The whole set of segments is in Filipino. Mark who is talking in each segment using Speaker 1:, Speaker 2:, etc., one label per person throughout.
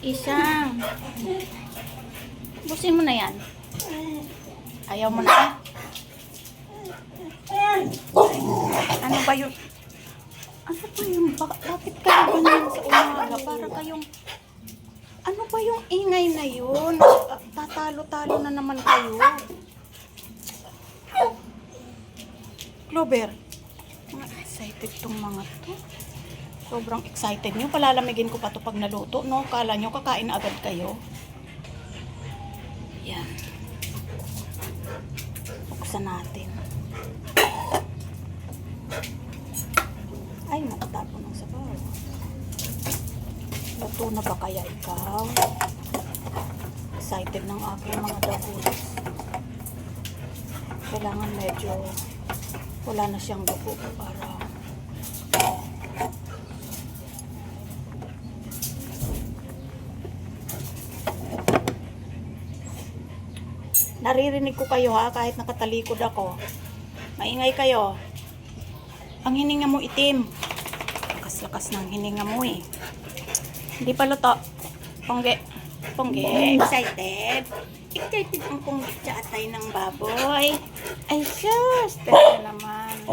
Speaker 1: Isa. Busin mo na yan. Ayaw mo na. Ano ba yun? Ano ba yun? Bakit kayo ganyan sa umaga? Para kayong... Ano ba yung ingay na yun? Tatalo-talo na naman kayo. Clover. Mga excited tong mga to. Sobrang excited nyo. Palalamigin ko pa to pag naluto, no? Kala nyo kakain agad kayo. Yan. Buksan natin. Ay, nakatapon ng sabaw. Luto na ba kaya ikaw? Excited ng aking mga dagulos. Kailangan medyo wala na siyang dugo para naririnig ko kayo ha, kahit nakatalikod ako. Maingay kayo. Ang hininga mo itim. Lakas-lakas ng hininga mo eh. Hindi pa luto. Pongge. Pongge. Excited. Excited ang pongge sa atay ng baboy. Ay sus. Teka naman.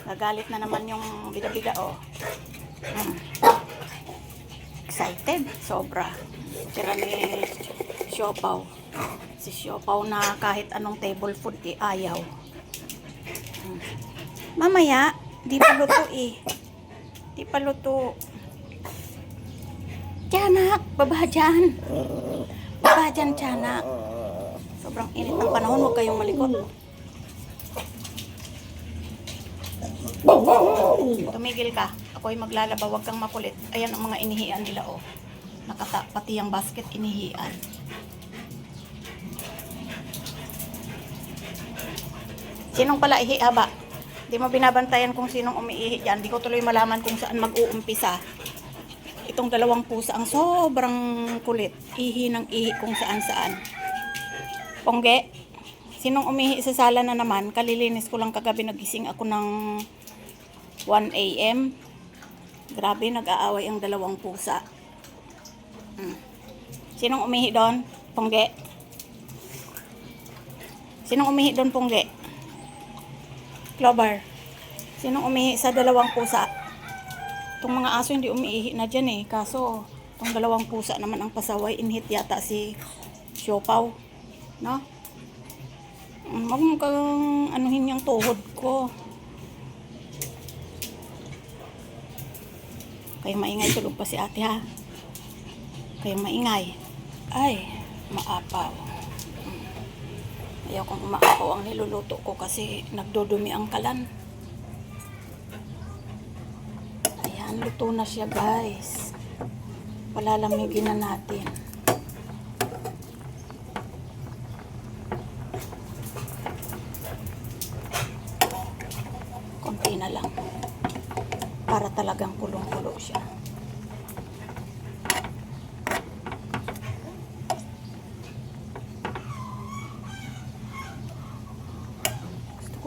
Speaker 1: Nagalit na naman yung bida-bida oh. Excited. Sobra. Tira ni Siopaw. Si Siopaw na kahit anong table food eh, ayaw. Mamaya, di pa luto eh. Di pa luto. Tiyanak, baba dyan. Baba dyan, tiyanak. Sobrang init ng panahon, huwag kayong malikot. Tumigil ka. Ako'y maglalaba, huwag kang makulit. Ayan ang mga inihian nila oh. Pati ang basket inihian. Sinong pala ihi haba? Di mo binabantayan kung sinong umiihi dyan. Di ko tuloy malaman kung saan mag-uumpisa. Itong dalawang pusa ang sobrang kulit. Ihi ng ihi kung saan-saan. Pongge, sinong umihi sa sala na naman? Kalilinis ko lang kagabi, nagising ako ng 1 AM. Grabe, nag-aaway ang dalawang pusa. Sinong umihi doon? Pongge. Sinong umihi doon, Pongge? Clover. Sinong umihi sa dalawang pusa? Itong mga aso hindi umiihi na dyan eh. Kaso, itong dalawang pusa naman ang pasaway. Inhit yata si Siopaw. No? Huwag mo kang anuhin yung tuhod ko. Kayong maingay, tulog pa si ate ha. Kayong maingay. Ay, maapaw. Ayaw kong umaapaw ang niluluto ko kasi nagdudumi ang kalan. Ayan, luto na siya guys. Palalamigin na natin. Konti na lang. Para talagang kulong-kulo siya.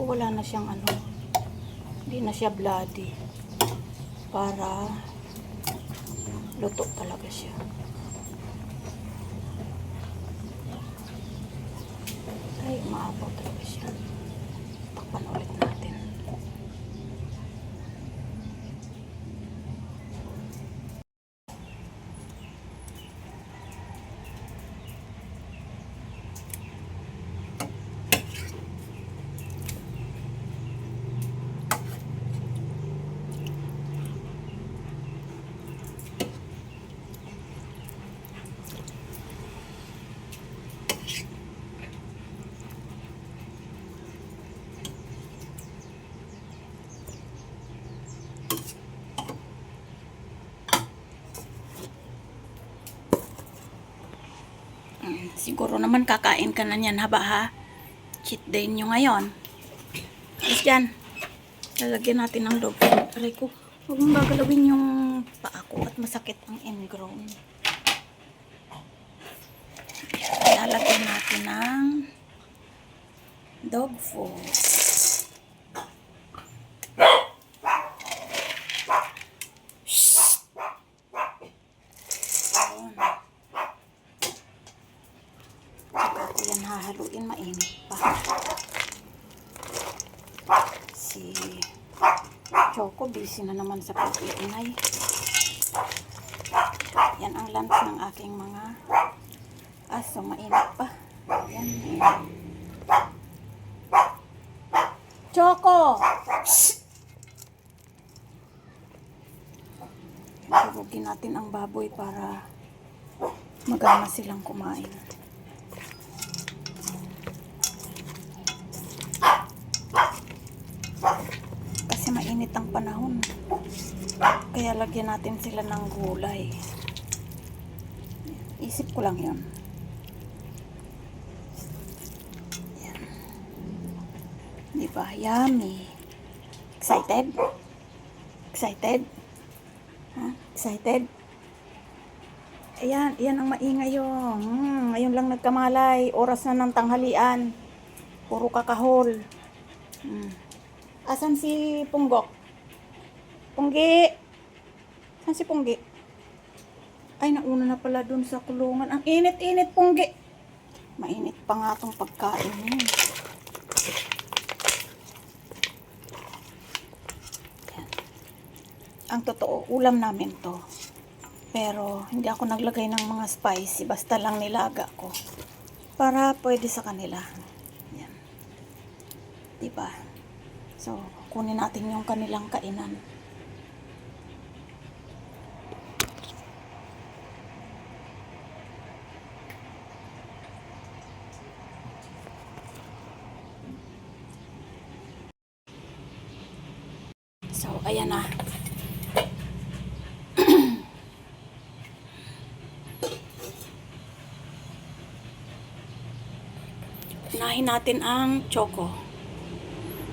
Speaker 1: Wala na siyang ano, hindi na siya bloody, para luto talaga siya. Ay, maapaw talaga siya. Takpan ulit natin. Siguro naman kakain ka na niyan haba ha. Cheat day nyo ngayon. Tapos dyan, lalagyan natin ng dog food. Aray ko, huwag mong gagalawin yung paa ko at masakit ang ingrown. Lalagyan natin ng dog food. yan hahaluin, mainit pa. Si Choco busy na naman sa pag-iingay. Yan ang lunch ng aking mga aso, mainit pa. Yan. Choco! Durugin natin ang baboy para magana silang kumain. Kasi mainit ang panahon. Kaya lagyan natin sila ng gulay. Isip ko lang yun. Yan. Diba? Yummy. Excited? Excited? Huh? Excited? Ayan, iyan ang maingay yung. Ngayon lang nagkamalay. Oras na ng tanghalian. Puro kakahol. Asan si Punggok? Punggi! Saan si Punggi? Ay, nauna na pala dun sa kulungan. Ang init-init, Punggi. Mainit pa nga tong pagkain mo. Yan. Ang totoo, ulam namin to. Pero, hindi ako naglagay ng mga spicy. Basta lang nilaga ko. Para pwede sa kanila. Yan. Diba? So, kunin natin yung kanilang kainan. So, ayan na. Unahin natin ang Choco.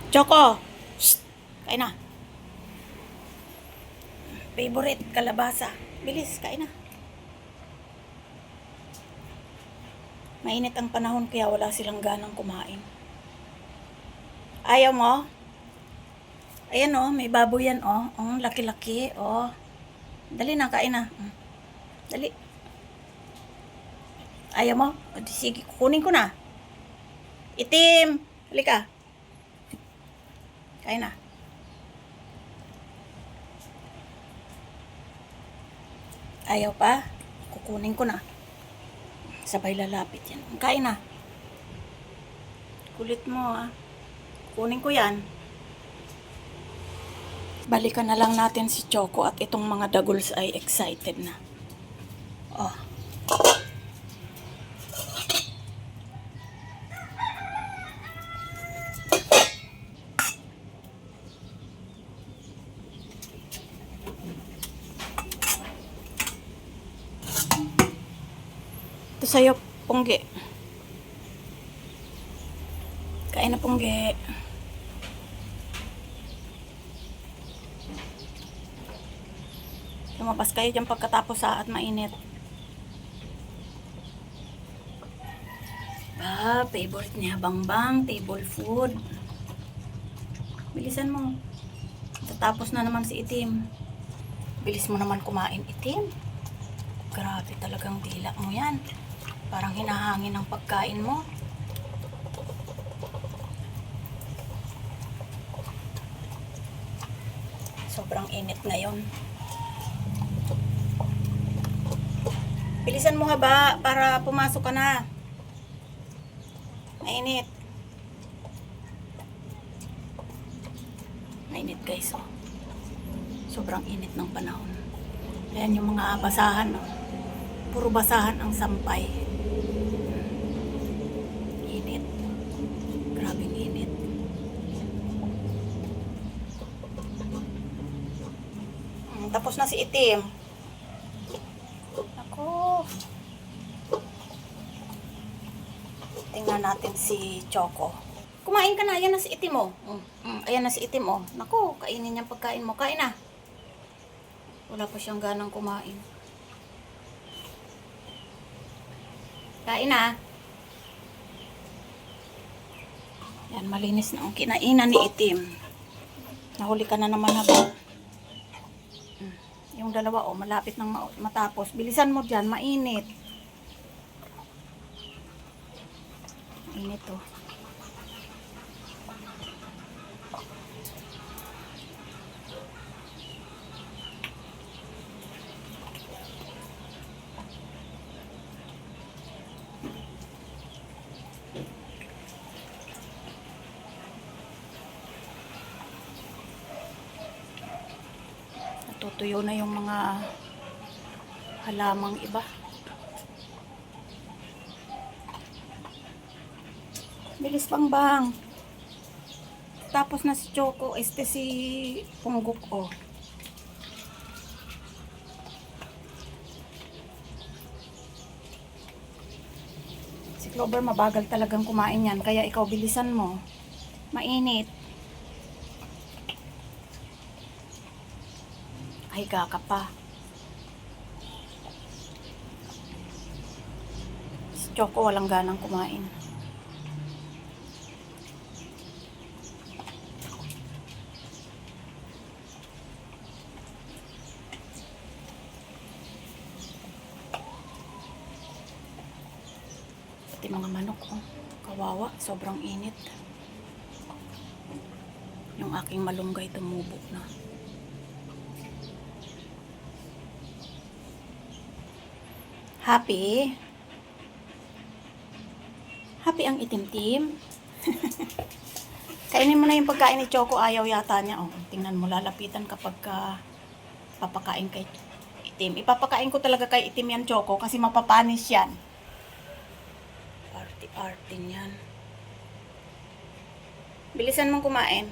Speaker 1: Choco! Shh! Kain na. Favorite, kalabasa. Bilis, kain na. Mainit ang panahon kaya wala silang ganang kumain. Ayaw mo? Ayan oh, may baboy yan oh. Oh, laki-laki oh. Dali na, kain na. Dali. Ayaw mo? O, sige, kukunin ko na. Itim. Halika. Kain na. Ayaw pa? Kukunin ko na. Sabay lalapit yan. Kain na. Kulit mo ah. Kunin ko yan. Balikan na lang natin si Choco at itong mga dagols ay excited na. Oh. Ito sa'yo, Punggi. Kain na, Punggi. Lumabas kayo dyan pagkatapos at mainit. Favorite niya, bangbang, table food. Bilisan mo. Tatapos na naman si Itim. Bilis mo naman kumain, Itim. Grabe talagang dila mo yan. Parang hinahangin ang pagkain mo. Sobrang init ngayon. Bilisan mo haba para pumasok ka na. Mainit. Mainit guys oh. Sobrang init ng panahon. Ayan yung mga basahan oh. Puro basahan ang sampay. Init. Grabing init. Tapos na si Itim. Ako. Tingnan natin si Choco. Kumain ka na. Ayan na si Itim mo. Ayan na si Itim mo. Naku, kainin niyang pagkain mo. Kain na. Wala pa siyang ganang kumain. Kain na. Yan, malinis na ang kinainan ni Itim. Nahuli ka na naman haba. Yung dalawa oh, malapit nang matapos. Bilisan mo dyan, mainit. init oh. Natutuyo na yung mga halamang iba. Bilis pang bang. Tapos na si Choco, si Punggok oh. Si Clover mabagal talagang kumain yan, kaya ikaw bilisan mo. Mainit. Ay, ka pa. Si Choco walang ganang kumain. Pati mga manok, oh. Kawawa, sobrang init. Yung aking malunggay tumubo na. Happy? Happy ang itim-tim? Kainin mo na yung pagkain ni Choco, ayaw yata niya. Oh, tingnan mo, lalapitan kapag papakain kay itim. Ipapakain ko talaga kay itim yan, Choco, kasi mapapanis yan. Party niyan. Bilisan mong kumain.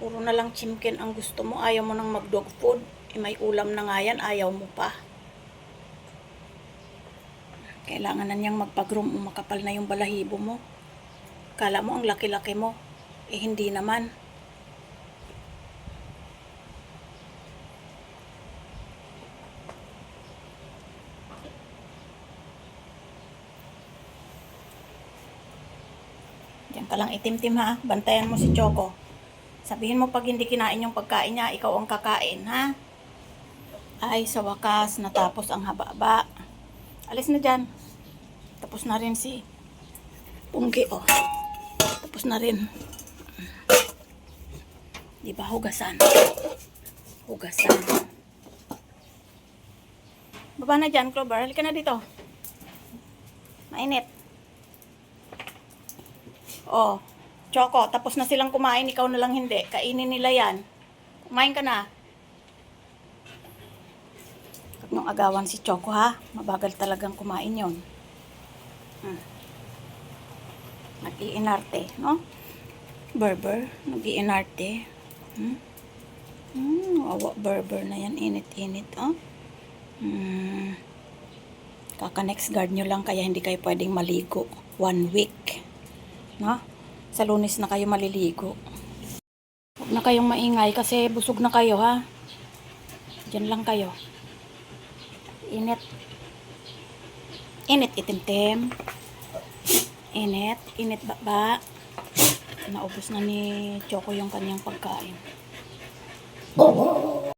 Speaker 1: Puro na lang chimkin ang gusto mo. Ayaw mo nang mag-dog food. May ulam na nga yan, ayaw mo pa. Kailangan na niyang magpag-groom o makapal na yung balahibo mo. Kala mo ang laki-laki mo. Eh hindi naman. Diyan ka lang itim-tim ha. Bantayan mo si Choco. Sabihin mo pag hindi kinain yung pagkain niya, ikaw ang kakain ha. Ay, sa wakas, natapos ang haba-haba. Alis na dyan. Tapos na rin si Punggi, oh. Tapos na rin. Diba, hugasan. Hugasan. Baba na dyan, Clover. Halika na dito. Mainit. Oh, Choco, tapos na silang kumain. Ikaw na lang hindi. Kainin nila yan. Kumain ka na. Nung agawan si Choco ha, mabagal talagang kumain yon. Nag-iinarte, no? Berber, nag-iinarte. Awa berber na yan, init-init, oh. Kaka-next guard nyo lang, kaya hindi kayo pwedeng maligo. 1 week, no? Sa Lunes na kayo maliligo. Huwag na kayong maingay kasi busog na kayo, ha? Diyan lang kayo. Init. Init itim-tim. Init. Init baba. Naubos na ni Choco yung kanyang pagkain.